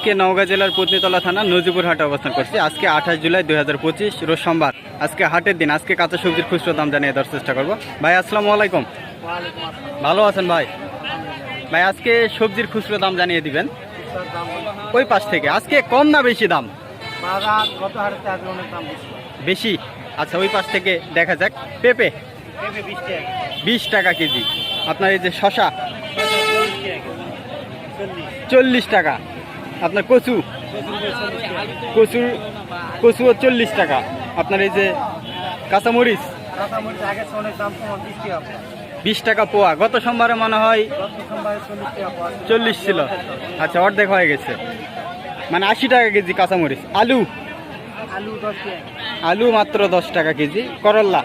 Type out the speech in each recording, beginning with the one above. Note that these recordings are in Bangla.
আজকে নওগাঁ জেলার পত্নীতলা থানা নজিপুর হাটে অবস্থান করছি। আজকে 28 জুলাই 2025 রোজ সোমবার। আজকে হাটের দিন। আজকে কাঁচা সবজির খুচরো দাম জানিয়ে দেওয়ার চেষ্টা করবো। ভাই আসসালামু আলাইকুম। ভালো আছেন ভাই? ভাই আজকে সবজির খুচরো দাম জানিয়ে দিবেন ওই পাশ থেকে। আজকে কম না বেশি দাম? বেশি। আচ্ছা ওই পাশ থেকে দেখা যাক। পেঁপে 20 টাকা কেজি। আপনার এই যে শশা 40 টাকা। আপনার কচুও 40 টাকা। আপনার এই যে কাঁচামরিচ 20 টাকা পোয়া। গত সোমবারে মনে হয় 40 ছিল। আচ্ছা অর্ধেক হয়ে গেছে, মানে 80 টাকা কেজি কাঁচামরিচ। আলু মাত্র 10 টাকা কেজি। করল্লা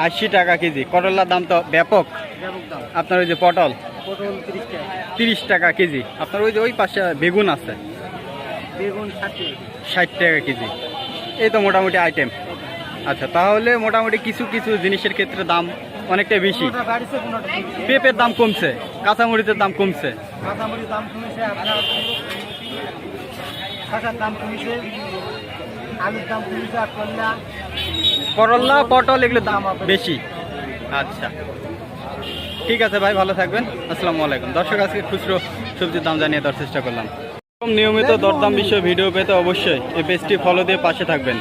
80 টাকা কেজি। করল্লার দাম তো ব্যাপক। আপনার ওই যে পটল 30 টাকা কেজি। আপনার ওই যে ওই পাশে বেগুন আছে 60 টাকা কেজি। এই তো মোটামুটি আইটেম। আচ্ছা তাহলে মোটামুটি কিছু কিছু জিনিসের ক্ষেত্রে দাম অনেকটা বেশি। পেঁপের দাম কমছে, কাঁচামরিচের দাম কমছে, করল্লা পটল এগুলো দাম বেশি। আচ্ছা ঠিক আছে ভাই, ভালো থাকবেন। আসসালামু আলাইকুম। দর্শক আজকে খুচরো সবজির দাম জানিয়ে দেওয়ার চেষ্টা করলাম। নিয়মিত দরদাম বিষয়ে ভিডিও পেতে অবশ্যই এই পেজটি ফলো দিয়ে পাশে থাকবেন।